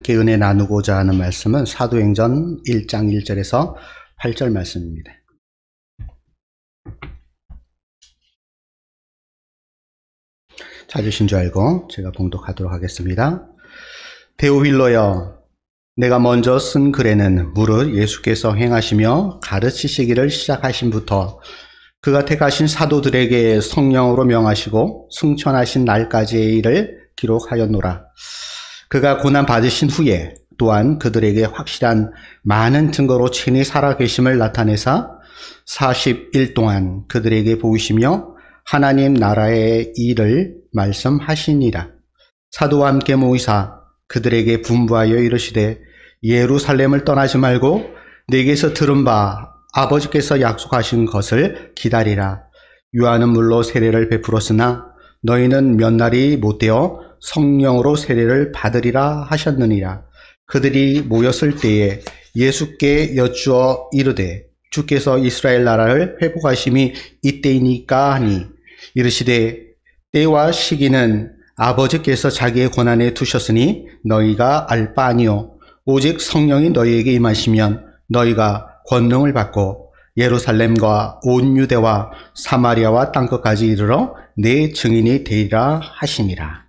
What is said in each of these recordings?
함께 은혜 나누고자 하는 말씀은 사도행전 1장 1절에서 8절 말씀입니다. 찾으신 줄 알고 제가 봉독하도록 하겠습니다. 데오빌로여, 내가 먼저 쓴 글에는 무릇 예수께서 행하시며 가르치시기를 시작하신부터 그가 택하신 사도들에게 성령으로 명하시고 승천하신 날까지의 일을 기록하였노라. 그가 고난 받으신 후에 또한 그들에게 확실한 많은 증거로 친히 살아계심을 나타내사 40일 동안 그들에게 보이시며 하나님 나라의 일을 말씀하시니라. 사도와 함께 모이사 그들에게 분부하여 이르시되 예루살렘을 떠나지 말고 내게서 들은 바 아버지께서 약속하신 것을 기다리라. 요한은 물로 세례를 베풀었으나 너희는 몇 날이 못되어 성령으로 세례를 받으리라 하셨느니라. 그들이 모였을 때에 예수께 여쭈어 이르되 주께서 이스라엘 나라를 회복하심이 이때이니까 하니 이르시되 때와 시기는 아버지께서 자기의 권한에 두셨으니 너희가 알 바 아니요 오직 성령이 너희에게 임하시면 너희가 권능을 받고 예루살렘과 온 유대와 사마리아와 땅끝까지 이르러 내 증인이 되리라 하시니라.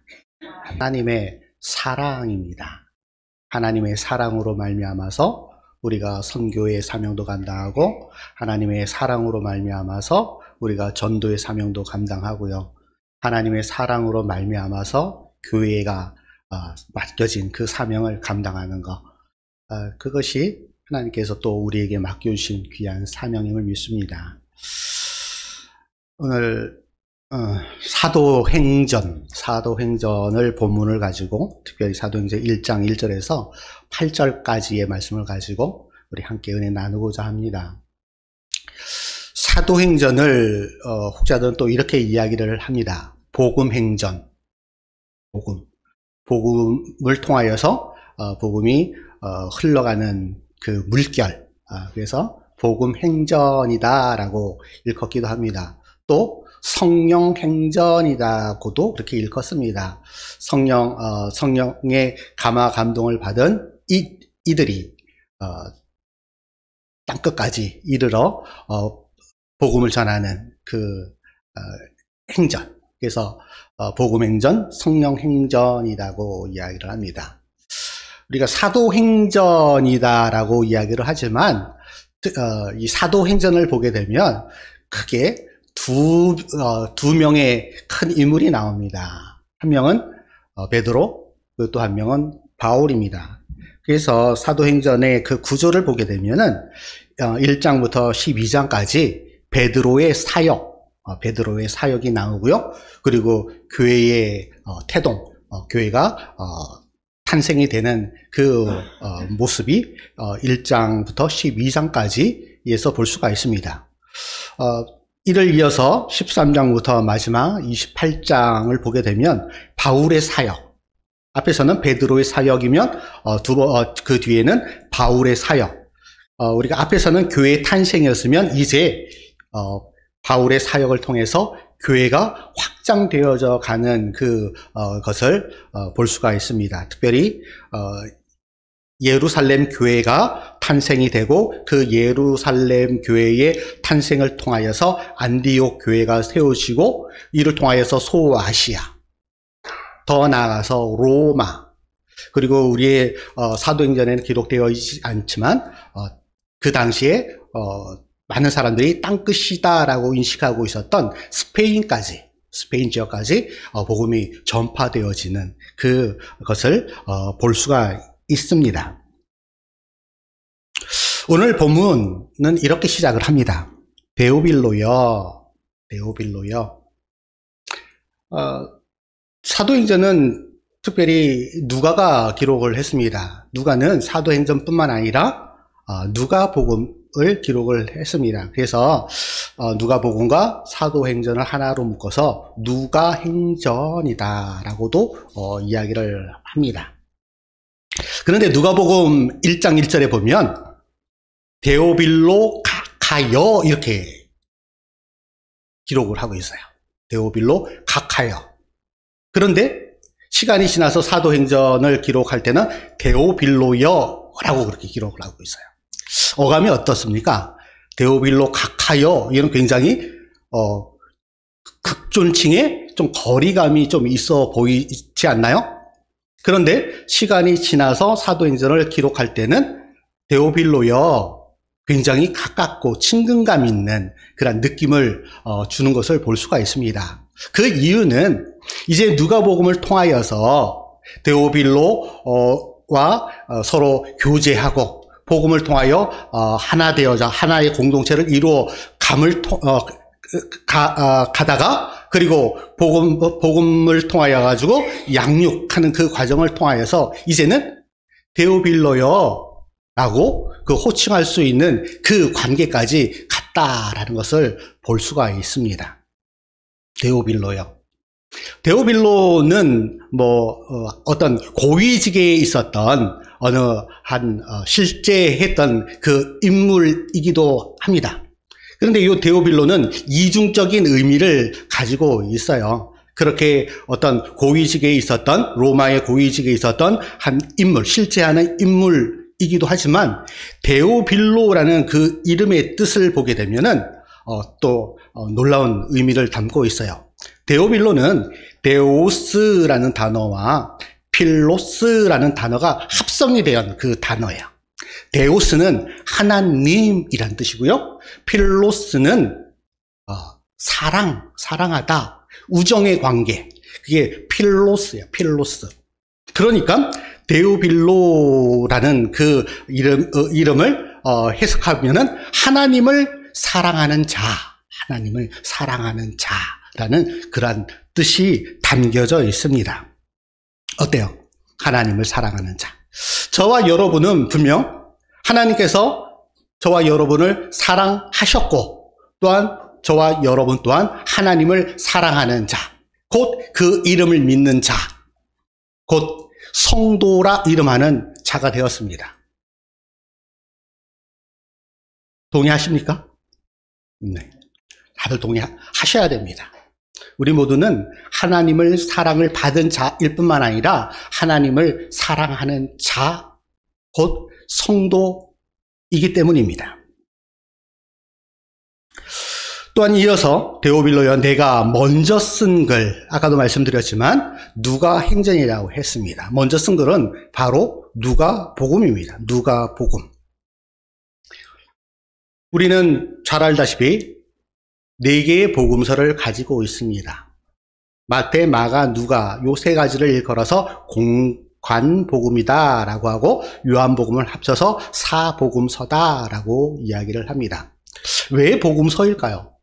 하나님의 사랑입니다. 하나님의 사랑으로 말미암아서 우리가 선교의 사명도 감당하고 하나님의 사랑으로 말미암아서 우리가 전도의 사명도 감당하고요. 하나님의 사랑으로 말미암아서 교회가 맡겨진 그 사명을 감당하는 것, 그것이 하나님께서 또 우리에게 맡겨주신 귀한 사명임을 믿습니다. 오늘 사도행전을 본문을 가지고 특별히 사도행전 1장 1절에서 8절까지의 말씀을 가지고 우리 함께 은혜 나누고자 합니다. 사도행전을 혹자들은 또 이렇게 이야기를 합니다. 복음행전, 복음을 통하여서 복음이 흘러가는 그 물결, 그래서 복음행전이다라고 일컫기도 합니다. 또 성령행전이라고도 그렇게 일컫습니다. 성령의 감화 감동을 받은 이들이 땅끝까지 이르러 복음을 전하는 그 행전, 그래서 복음행전, 성령행전이라고 이야기를 합니다. 우리가 사도행전이다라고 이야기를 하지만 이 사도행전을 보게 되면 크게 두 명의 큰 인물이 나옵니다. 한 명은 베드로, 또 한 명은 바울입니다. 그래서 사도행전의 그 구조를 보게 되면은 1장부터 12장까지 베드로의 사역이 나오고요. 그리고 교회의 태동, 교회가 탄생이 되는 그 모습이 1장부터 12장까지에서 볼 수가 있습니다. 이를 이어서 13장부터 마지막 28장을 보게 되면 바울의 사역, 앞에서는 베드로의 사역이면 그 뒤에는 바울의 사역, 우리가 앞에서는 교회의 탄생이었으면 이제 바울의 사역을 통해서 교회가 확장되어져 가는 것을 볼 수가 있습니다. 특별히 예루살렘 교회가 탄생이 되고 그 예루살렘 교회의 탄생을 통하여서 안디옥 교회가 세워지고 이를 통하여서 소아시아, 더 나아가서 로마, 그리고 우리의 사도행전에는 기록되어 있지 않지만 그 당시에 많은 사람들이 땅끝이다라고 인식하고 있었던 스페인 지역까지 복음이 전파되어지는 그것을 볼 수가 있습니다. 오늘 본문은 이렇게 시작을 합니다. 데오빌로여. 사도행전은 특별히 누가가 기록을 했습니다. 누가는 사도행전뿐만 아니라 누가복음을 기록을 했습니다. 그래서 누가복음과 사도행전을 하나로 묶어서 누가행전이다라고도 이야기를 합니다. 그런데 누가복음 1장 1절에 보면 데오빌로 가카여 이렇게 기록을 하고 있어요. 데오빌로 가카여. 그런데 시간이 지나서 사도행전을 기록할 때는 데오빌로여라고 그렇게 기록을 하고 있어요. 어감이 어떻습니까? 데오빌로 각하여, 이는 굉장히 극존칭에 좀 거리감이 좀 있어 보이지 않나요? 그런데 시간이 지나서 사도행전을 기록할 때는 데오빌로여, 굉장히 가깝고 친근감 있는 그런 느낌을 주는 것을 볼 수가 있습니다. 그 이유는 이제 누가복음을 통하여서 데오빌로와 서로 교제하고 복음을 통하여 하나 되어자 하나의 공동체를 이루어 가다가, 그리고 복음을 통하여 가지고 양육하는 그 과정을 통하여서 이제는 데오빌로여라고 그 호칭할 수 있는 그 관계까지 갔다라는 것을 볼 수가 있습니다. 데오빌로여. 데오빌로는 어떤 고위직에 있었던 어느 한 실제 했던 그 인물이기도 합니다. 그런데 이 데오빌로는 이중적인 의미를 가지고 있어요. 그렇게 어떤 고위직에 있었던, 로마의 고위직에 있었던 한 인물, 실제 하는 인물이기도 하지만 데오빌로라는 그 이름의 뜻을 보게 되면은 또 놀라운 의미를 담고 있어요. 데오빌로는 데오스라는 단어와 필로스라는 단어가 합성이 된 그 단어예요. 데오스는 하나님이란 뜻이고요. 필로스는 사랑하다, 우정의 관계. 그게 필로스예요. 필로스. 그러니까 데오빌로라는 그 이름을 해석하면은 하나님을 사랑하는 자, 하나님을 사랑하는 자라는 그러한 뜻이 담겨져 있습니다. 어때요? 하나님을 사랑하는 자. 저와 여러분은 분명 하나님께서 저와 여러분을 사랑하셨고, 또한 저와 여러분 또한 하나님을 사랑하는 자, 곧 그 이름을 믿는 자, 곧 성도라 이름하는 자가 되었습니다. 동의하십니까? 네. 다들 동의하셔야 됩니다. 우리 모두는 하나님을 사랑을 받은 자일 뿐만 아니라 하나님을 사랑하는 자, 곧 성도이기 때문입니다. 또한 이어서 데오빌로여, 내가 먼저 쓴 글, 아까도 말씀드렸지만 누가행전이라고 했습니다. 먼저 쓴 글은 바로 누가복음입니다. 누가복음. 우리는 잘 알다시피 4개의 복음서를 가지고 있습니다. 마태, 마가, 누가, 요 3가지를 일컬어서 공관복음이다 라고 하고, 요한복음을 합쳐서 사복음서다 라고 이야기를 합니다. 왜 복음서일까요?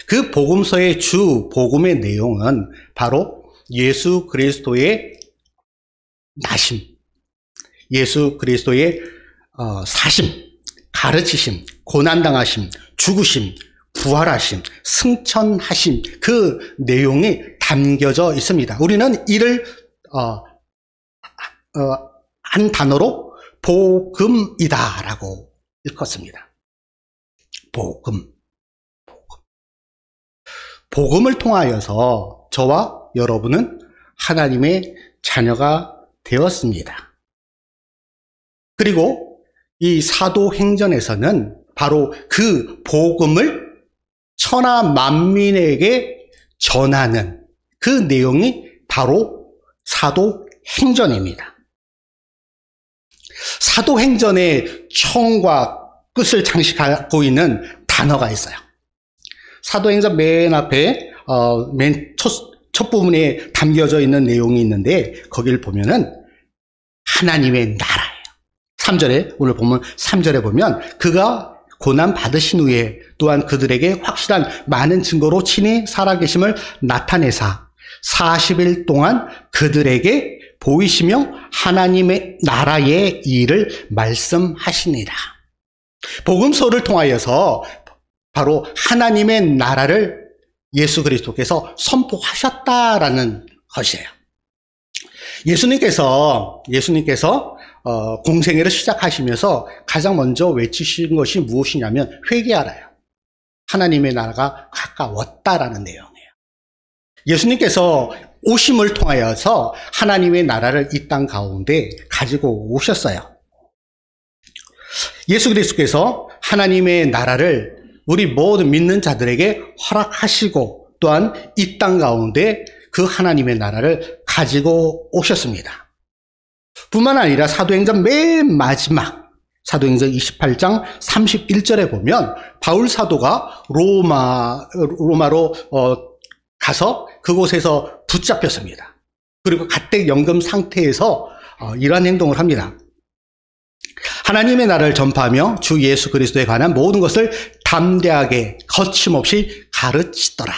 그 복음서의 주 복음의 내용은 바로 예수 그리스도의 나심, 예수 그리스도의 사심, 가르치심, 고난당하심, 죽으심, 부활하심, 승천하심, 그 내용이 담겨져 있습니다. 우리는 이를 한 단어로 복음이다라고 일컫습니다. 복음. 복음을 통하여서 저와 여러분은 하나님의 자녀가 되었습니다. 그리고 이 사도행전에서는 바로 그 복음을 천하 만민에게 전하는 그 내용이 바로 사도행전입니다. 사도행전의 처음과 끝을 장식하고 있는 단어가 있어요. 사도행전 맨 앞에 맨 첫 부분에 담겨져 있는 내용이 있는데, 거기를 보면은 하나님의 나라예요. 3절에, 오늘 보면 3절에 보면 그가 고난 받으신 후에 또한 그들에게 확실한 많은 증거로 친히 살아계심을 나타내사 40일 동안 그들에게 보이시며 하나님의 나라의 일을 말씀하시니라. 복음서를 통하여서 바로 하나님의 나라를 예수 그리스도께서 선포하셨다라는 것이에요. 예수님께서 공생애를 시작하시면서 가장 먼저 외치신 것이 무엇이냐면 회개하라요. 하나님의 나라가 가까웠다라는 내용이에요. 예수님께서 오심을 통하여서 하나님의 나라를 이 땅 가운데 가지고 오셨어요. 예수 그리스도께서 하나님의 나라를 우리 모든 믿는 자들에게 허락하시고 또한 이 땅 가운데 그 하나님의 나라를 가지고 오셨습니다. 뿐만 아니라 사도행전 맨 마지막 사도행전 28장 31절에 보면 바울 사도가 로마로 가서 그곳에서 붙잡혔습니다. 그리고 가택연금 상태에서 이러한 행동을 합니다. 하나님의 나라를 전파하며 주 예수 그리스도에 관한 모든 것을 담대하게 거침없이 가르치더라.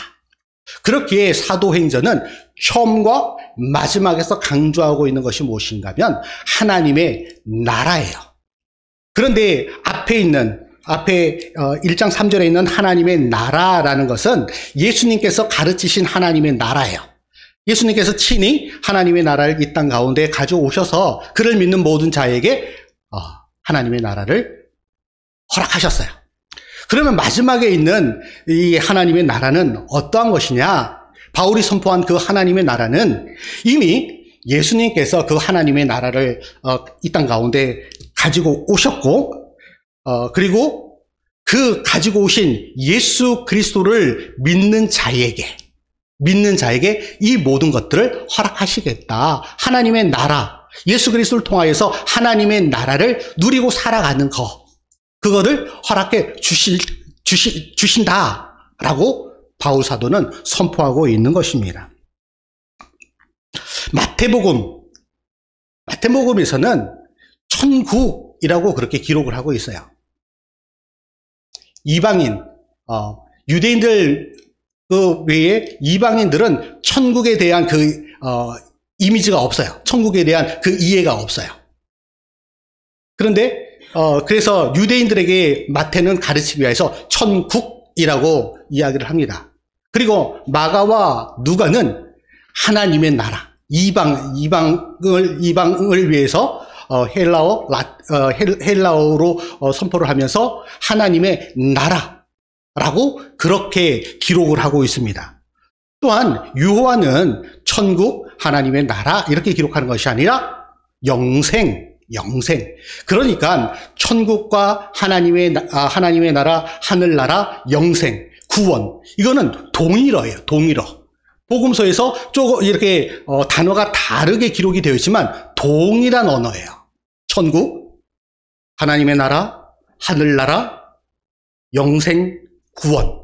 그렇기에 사도행전은 처음과 마지막에서 강조하고 있는 것이 무엇인가 하면 하나님의 나라예요. 그런데 앞에 1장 3절에 있는 하나님의 나라라는 것은 예수님께서 가르치신 하나님의 나라예요. 예수님께서 친히 하나님의 나라를 이 땅 가운데 가져오셔서 그를 믿는 모든 자에게 하나님의 나라를 허락하셨어요. 그러면 마지막에 있는 이 하나님의 나라는 어떠한 것이냐? 바울이 선포한 그 하나님의 나라는 이미 예수님께서 그 하나님의 나라를 이 땅 가운데 가지고 오셨고, 그리고 그 가지고 오신 예수 그리스도를 믿는 자에게 이 모든 것들을 허락하시겠다. 하나님의 나라, 예수 그리스도를 통하여서 하나님의 나라를 누리고 살아가는 그거를 허락해 주신다라고 바울 사도는 선포하고 있는 것입니다. 마태복음에서는 천국이라고 그렇게 기록을 하고 있어요. 이방인, 유대인들 그 외에 이방인들은 천국에 대한 이미지가 없어요. 천국에 대한 그 이해가 없어요. 그런데 그래서 유대인들에게 마태는 가르치기 위해서 천국이라고 이야기를 합니다. 그리고 마가와 누가는 하나님의 나라, 이방을 위해서 헬라어로 선포를 하면서 하나님의 나라라고 그렇게 기록을 하고 있습니다. 또한 요한은 천국, 하나님의 나라 이렇게 기록하는 것이 아니라 영생. 그러니까 천국과 하나님의 나라, 하늘나라, 영생, 구원. 이거는 동일어예요. 복음서에서 조금 이렇게 단어가 다르게 기록이 되어 있지만 동일한 언어예요. 천국, 하나님의 나라, 하늘나라, 영생, 구원.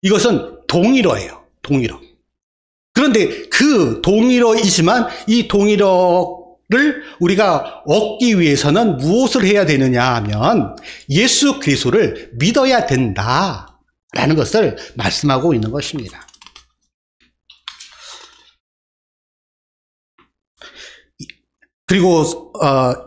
이것은 동일어예요. 그런데 그 동일어이지만 이 동일어를 우리가 얻기 위해서는 무엇을 해야 되느냐 하면 예수 그리스도를 믿어야 된다라는 것을 말씀하고 있는 것입니다. 그리고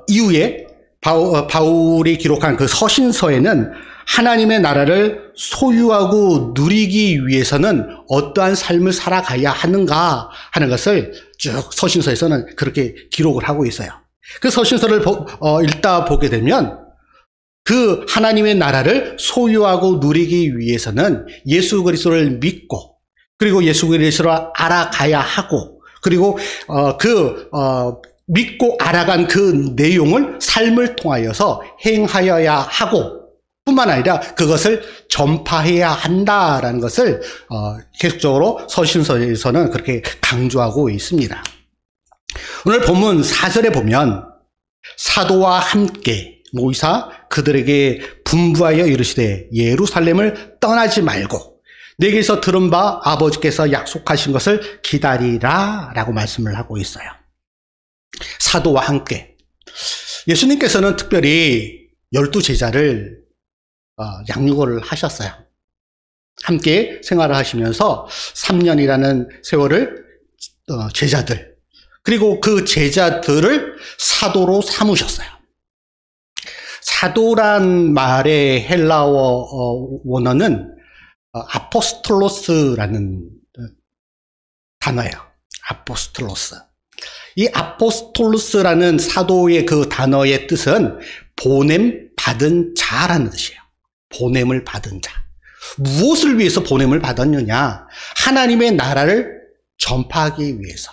이후에 바울이 기록한 그 서신서에는 하나님의 나라를 소유하고 누리기 위해서는 어떠한 삶을 살아가야 하는가 하는 것을 쭉 서신서에서는 그렇게 기록을 하고 있어요. 그 서신서를 읽다 보게 되면 그 하나님의 나라를 소유하고 누리기 위해서는 예수 그리스도를 믿고 그리고 예수 그리스도를 알아가야 하고 그리고 믿고 알아간 그 내용을 삶을 통하여서 행하여야 하고 뿐만 아니라 그것을 전파해야 한다라는 것을 계속적으로 서신서에서는 그렇게 강조하고 있습니다. 오늘 본문 4절에 보면 사도와 함께 모이사 그들에게 분부하여 이르시되 예루살렘을 떠나지 말고 내게서 들은 바 아버지께서 약속하신 것을 기다리라 라고 말씀을 하고 있어요. 사도와 함께 예수님께서는 특별히 12제자를 양육을 하셨어요. 함께 생활을 하시면서 3년이라는 세월을 제자들 그리고 그 제자들을 사도로 삼으셨어요. 사도란 말의 헬라어 원어는 아포스톨로스라는 단어예요. 아포스톨로스. 이 아포스톨로스라는 사도의 그 단어의 뜻은 보냄 받은 자라는 뜻이에요. 보냄을 받은 자. 무엇을 위해서 보냄을 받았느냐? 하나님의 나라를 전파하기 위해서,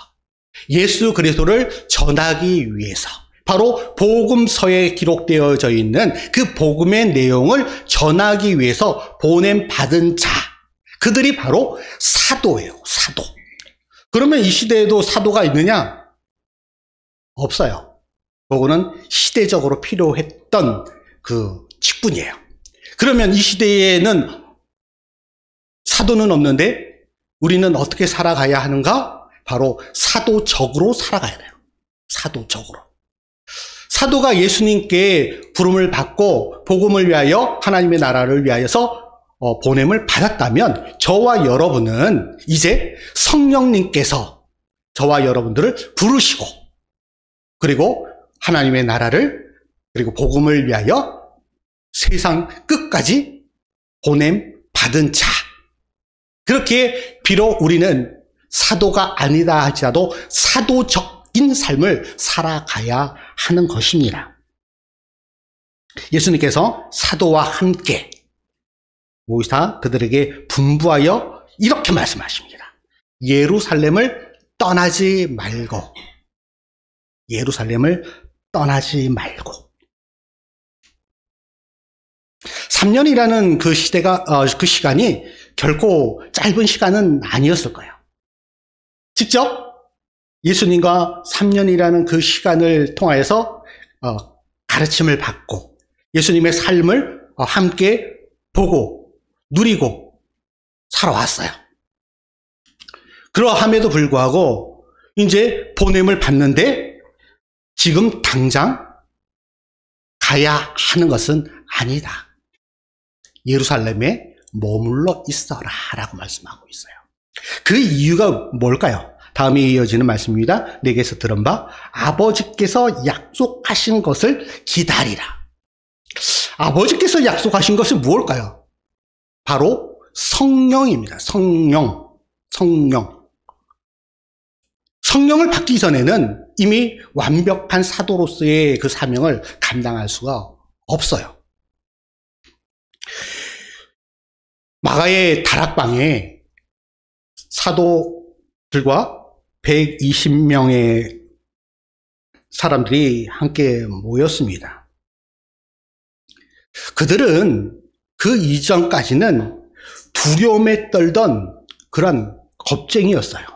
예수 그리스도를 전하기 위해서, 바로 복음서에 기록되어져 있는 그 복음의 내용을 전하기 위해서 보냄 받은 자, 그들이 바로 사도예요. 사도. 그러면 이 시대에도 사도가 있느냐? 없어요. 그거는 시대적으로 필요했던 그 직분이에요. 그러면 이 시대에는 사도는 없는데 우리는 어떻게 살아가야 하는가? 바로 사도적으로 살아가야 돼요. 사도적으로. 사도가 예수님께 부름을 받고 복음을 위하여, 하나님의 나라를 위하여서 보냄을 받았다면 저와 여러분은 이제 성령님께서 저와 여러분들을 부르시고, 그리고 하나님의 나라를, 그리고 복음을 위하여 세상 끝까지 보냄 받은 자, 그렇게 비록 우리는 사도가 아니다 하지라도 사도적인 삶을 살아가야 하는 것입니다. 예수님께서 사도와 함께 모이사 그들에게 분부하여 이렇게 말씀하십니다. 예루살렘을 떠나지 말고, 예루살렘을 떠나지 말고. 3년이라는 그 시대가, 그 시간이 결코 짧은 시간은 아니었을 거예요. 직접 예수님과 3년이라는 그 시간을 통하여서 가르침을 받고 예수님의 삶을 함께 보고 누리고 살아왔어요. 그러함에도 불구하고 이제 보냄을 받는데 지금 당장 가야 하는 것은 아니다. 예루살렘에 머물러 있어라 라고 말씀하고 있어요. 그 이유가 뭘까요? 다음에 이어지는 말씀입니다. 내게서 들은 바 아버지께서 약속하신 것을 기다리라. 아버지께서 약속하신 것은 무엇일까요? 바로 성령입니다. 성령. 성령을 받기 전에는 이미 완벽한 사도로서의 그 사명을 감당할 수가 없어요. 마가의 다락방에 사도들과 120명의 사람들이 함께 모였습니다. 그들은 그 이전까지는 두려움에 떨던 그런 겁쟁이였어요.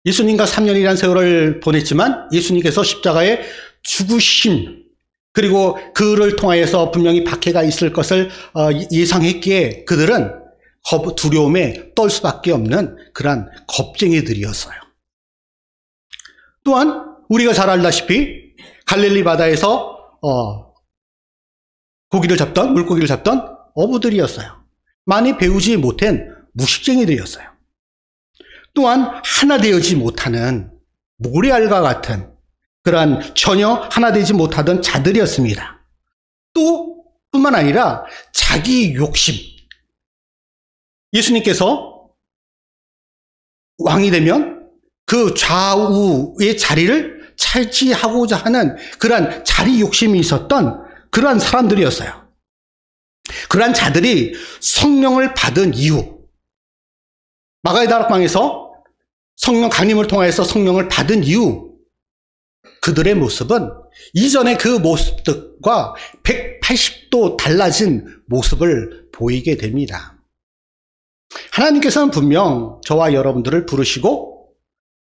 예수님과 3년이라는 세월을 보냈지만 예수님께서 십자가에 죽으신, 그리고 그를 통하여서 분명히 박해가 있을 것을 예상했기에 그들은 두려움에 떨 수밖에 없는 그러한 겁쟁이들이었어요. 또한 우리가 잘 알다시피 갈릴리 바다에서 물고기를 잡던 어부들이었어요. 많이 배우지 못한 무식쟁이들이었어요. 또한 하나 되지 못하는 모래알과 같은 그러한 전혀 하나 되지 못하던 자들이었습니다. 또 뿐만 아니라 자기 욕심, 예수님께서 왕이 되면 그 좌우의 자리를 차지하고자 하는 그러한 자리 욕심이 있었던 그러한 사람들이었어요. 그러한 자들이 성령을 받은 이후, 마가의 다락방에서 성령 강림을 통해서 성령을 받은 이후 그들의 모습은 이전의 그 모습들과 180도 달라진 모습을 보이게 됩니다. 하나님께서는 분명 저와 여러분들을 부르시고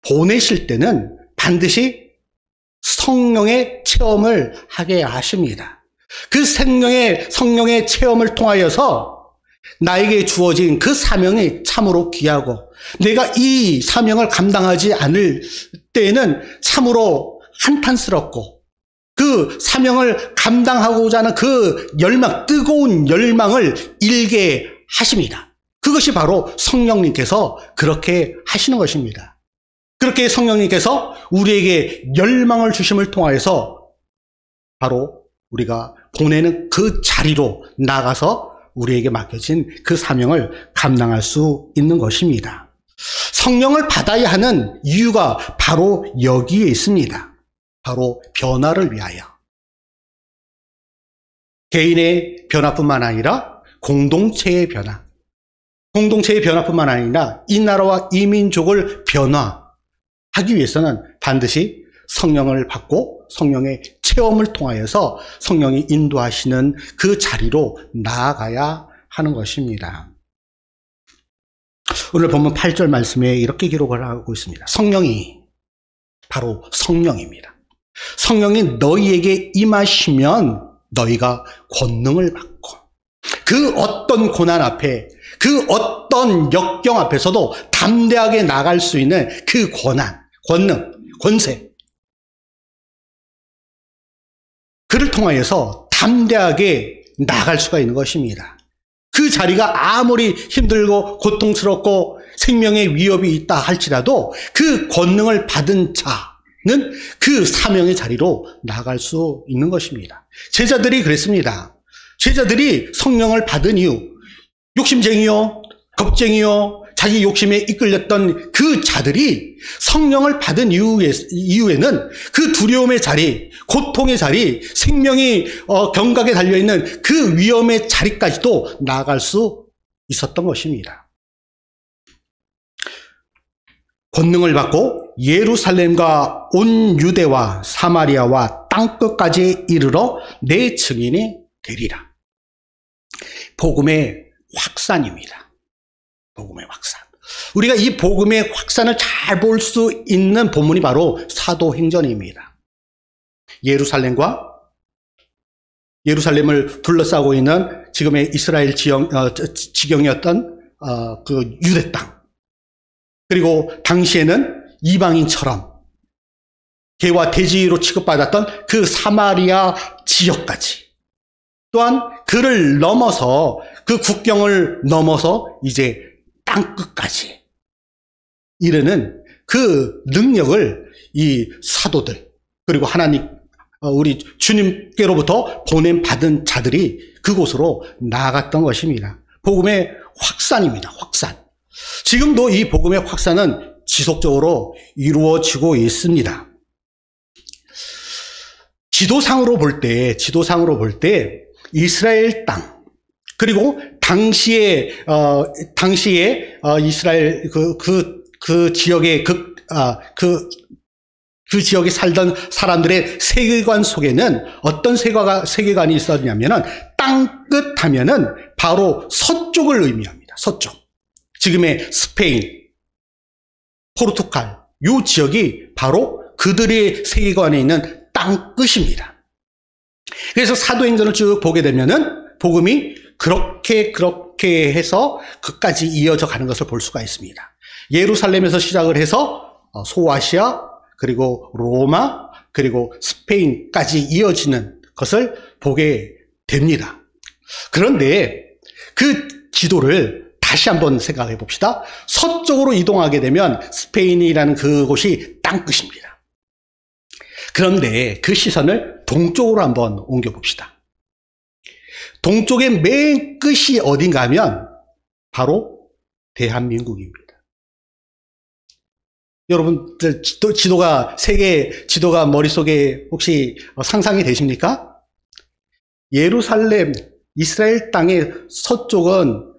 보내실 때는 반드시 성령의 체험을 하게 하십니다. 그 성령의 체험을 통하여서 나에게 주어진 그 사명이 참으로 귀하고 내가 이 사명을 감당하지 않을 때에는 참으로 한탄스럽고 그 사명을 감당하고자 하는 그 열망, 뜨거운 열망을 일게 하십니다. 그것이 바로 성령님께서 그렇게 하시는 것입니다. 그렇게 성령님께서 우리에게 열망을 주심을 통하여서 바로 우리가 보내는 그 자리로 나가서 우리에게 맡겨진 그 사명을 감당할 수 있는 것입니다. 성령을 받아야 하는 이유가 바로 여기에 있습니다. 바로 변화를 위하여. 개인의 변화뿐만 아니라 공동체의 변화, 공동체의 변화뿐만 아니라 이 나라와 이 민족을 변화하기 위해서는 반드시 성령을 받고 성령의 체험을 통하여서 성령이 인도하시는 그 자리로 나아가야 하는 것입니다. 오늘 본문 8절 말씀에 이렇게 기록을 하고 있습니다. 성령이 바로 성령입니다. 성령이 너희에게 임하시면 너희가 권능을 받고 그 어떤 고난 앞에 그 어떤 역경 앞에서도 담대하게 나갈 수 있는 그 권한, 권능, 권세 그를 통하여서 담대하게 나갈 수가 있는 것입니다. 그 자리가 아무리 힘들고 고통스럽고 생명의 위협이 있다 할지라도 그 권능을 받은 자는 그 사명의 자리로 나갈 수 있는 것입니다. 제자들이 그랬습니다. 제자들이 성령을 받은 이유, 욕심쟁이요, 겁쟁이요, 자기 욕심에 이끌렸던 그 자들이 성령을 받은 이후에는 그 두려움의 자리, 고통의 자리, 생명이 경각에 달려있는 그 위험의 자리까지도 나아갈 수 있었던 것입니다. 권능을 받고 예루살렘과 온 유대와 사마리아와 땅끝까지 이르러 내 증인이 되리라. 복음의 확산입니다. 복음의 확산. 우리가 이 복음의 확산을 잘 볼 수 있는 본문이 바로 사도행전입니다. 예루살렘을 둘러싸고 있는 지금의 이스라엘 지경이었던 그 유대 땅, 그리고 당시에는 이방인처럼 개와 돼지로 취급받았던 그 사마리아 지역까지, 또한 그를 넘어서 그 국경을 넘어서 이제 땅끝까지 이르는 그 능력을 이 사도들, 그리고 하나님, 우리 주님께로부터 보냄받은 자들이 그곳으로 나아갔던 것입니다. 복음의 확산입니다. 확산. 지금도 이 복음의 확산은 지속적으로 이루어지고 있습니다. 지도상으로 볼 때 이스라엘 땅, 그리고 당시에 이스라엘 그 지역의 그 지역에 살던 사람들의 세계관 속에는 어떤 세계관이 있었냐면은 땅끝 하면은 바로 서쪽을 의미합니다. 서쪽. 지금의 스페인, 포르투갈, 이 지역이 바로 그들의 세계관에 있는 땅끝입니다. 그래서 사도행전을 쭉 보게 되면은 복음이 그렇게 해서 끝까지 이어져 가는 것을 볼 수가 있습니다. 예루살렘에서 시작을 해서 소아시아, 그리고 로마, 그리고 스페인까지 이어지는 것을 보게 됩니다. 그런데 그 지도를 다시 한번 생각해 봅시다. 서쪽으로 이동하게 되면 스페인이라는 그곳이 땅끝입니다. 그런데 그 시선을 동쪽으로 한번 옮겨 봅시다. 동쪽의 맨 끝이 어딘가 하면 바로 대한민국입니다. 여러분들 세계 지도가 머릿속에 혹시 상상이 되십니까? 예루살렘, 이스라엘 땅의 서쪽은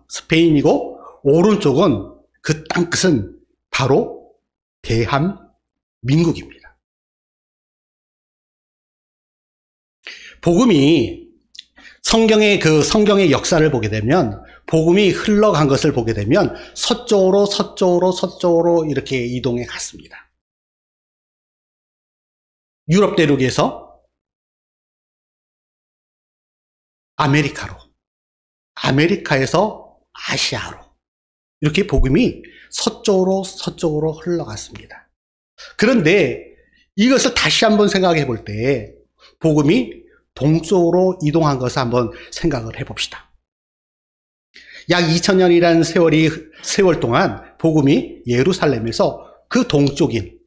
스페인이고 오른쪽은 그 땅끝은 바로 대한민국입니다. 복음이 성경의 역사를 보게 되면, 복음이 흘러간 것을 보게 되면 서쪽으로 이렇게 이동해 갔습니다. 유럽 대륙에서 아메리카에서 아시아로 이렇게 복음이 서쪽으로 흘러갔습니다. 그런데 이것을 다시 한번 생각해 볼 때 복음이 동쪽으로 이동한 것을 한번 생각을 해봅시다. 약 2000년이라는 세월 동안 복음이 예루살렘에서 그 동쪽인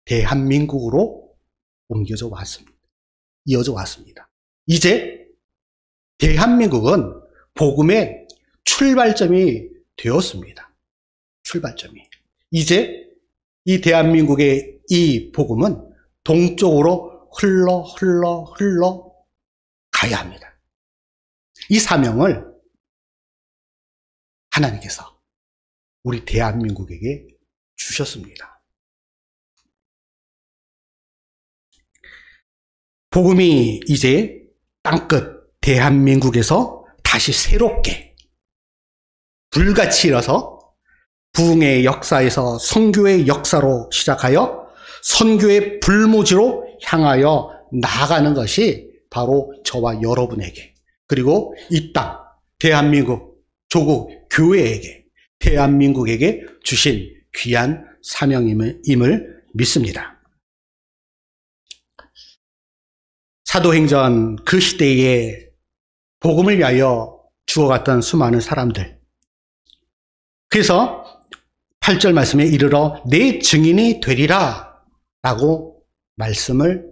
대한민국으로 이어져 왔습니다. 이제 대한민국은 복음의 출발점이 되었습니다. 이제 이 대한민국의 이 복음은 동쪽으로 흘러 가야 합니다. 이 사명을 하나님께서 우리 대한민국에게 주셨습니다. 복음이 이제 땅끝 대한민국에서 다시 새롭게 불같이 일어서 부흥의 역사에서 선교의 역사로 시작하여 선교의 불모지로 향하여 나아가는 것이 바로 저와 여러분에게, 그리고 이 땅, 대한민국, 조국, 교회에게, 대한민국에게 주신 귀한 사명임을 믿습니다. 사도행전 그 시대에 복음을 위하여 죽어갔던 수많은 사람들. 그래서 8절 말씀에 이르러 내 증인이 되리라 라고 말씀을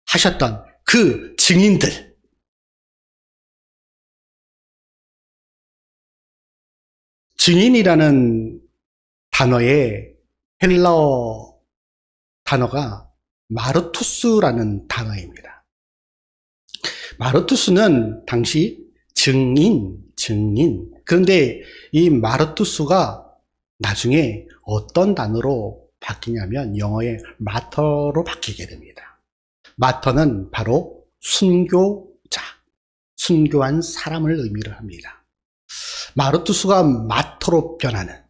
하셨던 그 증인들. 증인이라는 단어의 헬라어 단어가 마르투스라는 단어입니다. 마르투스는 당시 증인. 그런데 이 마르투스가 나중에 어떤 단어로 바뀌냐면 영어의 마터로 바뀌게 됩니다. 마터는 바로 순교자, 순교한 사람을 의미를 합니다. 마르투스가 마터로 변하는,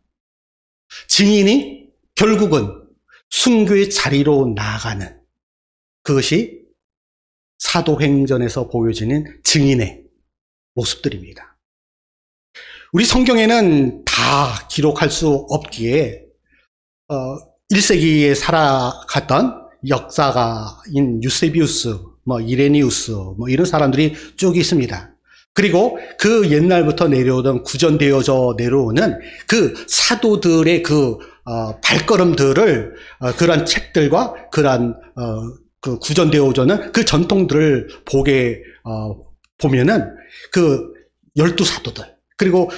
증인이 결국은 순교의 자리로 나아가는, 그것이 사도행전에서 보여지는 증인의 모습들입니다. 우리 성경에는 다 기록할 수 없기에 1세기에 살아갔던 역사가인 유세비우스, 이레니우스 이런 사람들이 쭉 있습니다. 그리고 그 옛날부터 내려오던 구전되어져 내려오는 그 사도들의 그 발걸음들을 그러한 책들과 그러한 그 구전되어져는 그 전통들을 보면은 그 12사도들, 그리고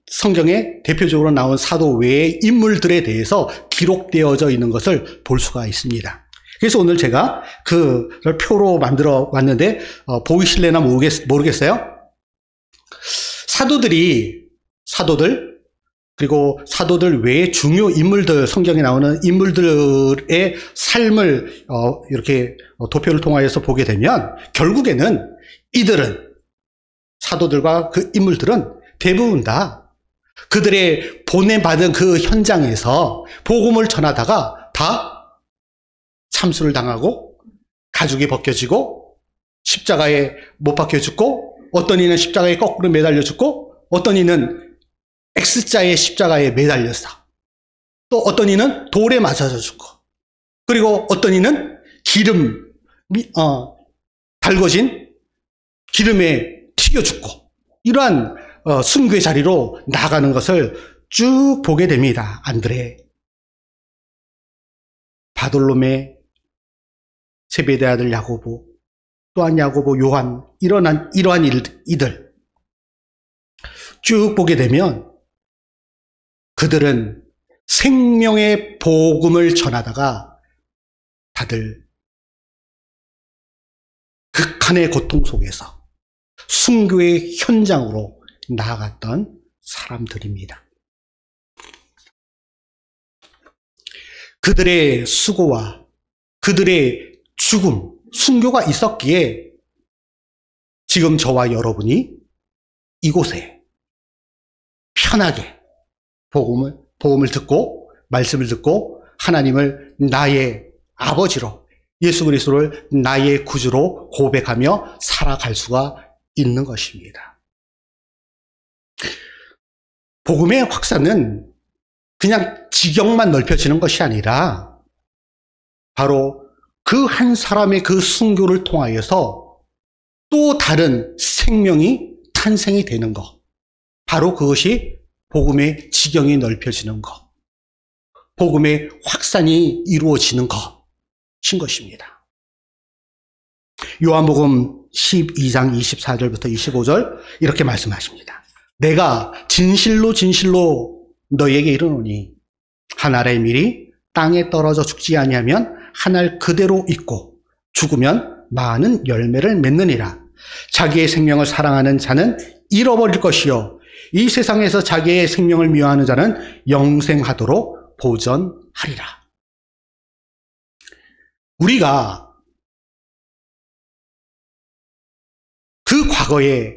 성경에 대표적으로 나온 사도 외의 인물들에 대해서 기록되어져 있는 것을 볼 수가 있습니다. 그래서 오늘 제가 그걸 표로 만들어 왔는데 보이실래나 모르겠어요? 사도들, 그리고 사도들 외의 중요 인물들, 성경에 나오는 인물들의 삶을 이렇게 도표를 통하여서 보게 되면 결국에는 이들은, 사도들과 그 인물들은 대부분 다 그들의 보내받은 그 현장에서 복음을 전하다가 다 참수를 당하고 가죽이 벗겨지고 십자가에 못 박혀 죽고, 어떤 이는 십자가에 거꾸로 매달려 죽고, 어떤 이는 X자의 십자가에 매달렸어. 또 어떤 이는 돌에 맞아서 죽고, 그리고 어떤 이는 달궈진 기름에 튀겨 죽고, 이러한 순교의 자리로 나아가는 것을 쭉 보게 됩니다. 안드레, 바돌로메, 세베대 아들 야고보, 또한 야고보, 요한, 이러한 이들 쭉 보게 되면 그들은 생명의 복음을 전하다가 다들 극한의 고통 속에서 순교의 현장으로 나아갔던 사람들입니다. 그들의 수고와 그들의 죽음, 순교가 있었기에 지금 저와 여러분이 이곳에 편하게 복음을 듣고 말씀을 듣고 하나님을 나의 아버지로, 예수 그리스도를 나의 구주로 고백하며 살아갈 수가 있는 것입니다. 복음의 확산은 그냥 지경만 넓혀지는 것이 아니라 바로 그 한 사람의 그 순교를 통하여서 또 다른 생명이 탄생이 되는 것, 바로 그것이 복음의 지경이 넓혀지는 것, 복음의 확산이 이루어지는 것인 것입니다. 요한복음 12장 24절부터 25절 이렇게 말씀하십니다. 내가 진실로 너희에게 이르노니 한 알의 밀이 땅에 떨어져 죽지 아니하면 한 알 그대로 있고 죽으면 많은 열매를 맺느니라. 자기의 생명을 사랑하는 자는 잃어버릴 것이요 이 세상에서 자기의 생명을 미워하는 자는 영생하도록 보전하리라. 우리가 그 과거에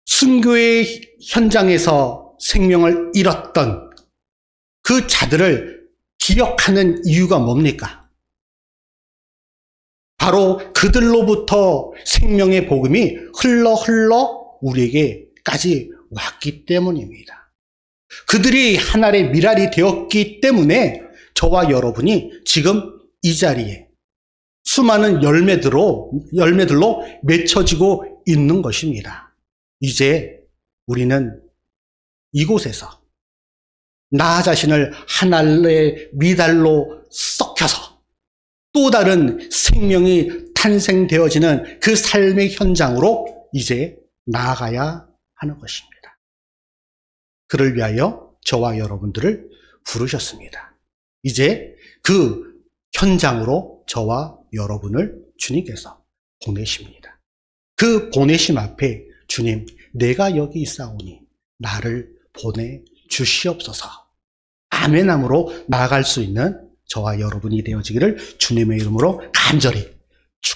순교의 현장에서 생명을 잃었던 그 자들을 기억하는 이유가 뭡니까? 바로 그들로부터 생명의 복음이 흘러 우리에게까지 왔기 때문입니다. 그들이 하나의 미랄이 되었기 때문에 저와 여러분이 지금 이 자리에 수많은 열매들로 맺혀지고 있는 것입니다. 이제 우리는 이곳에서 나 자신을 하나의 미달로 썩혀서 또 다른 생명이 탄생되어지는 그 삶의 현장으로 이제 나아가야 하는 것입니다. 그를 위하여 저와 여러분들을 부르셨습니다. 이제 그 현장으로 저와 여러분을 주님께서 보내십니다. 그 보내심 앞에 주님, 내가 여기 있사오니 나를 보내주시옵소서. 아멘함으로 나아갈 수 있는 저와 여러분이 되어지기를 주님의 이름으로 간절히 축원합니다.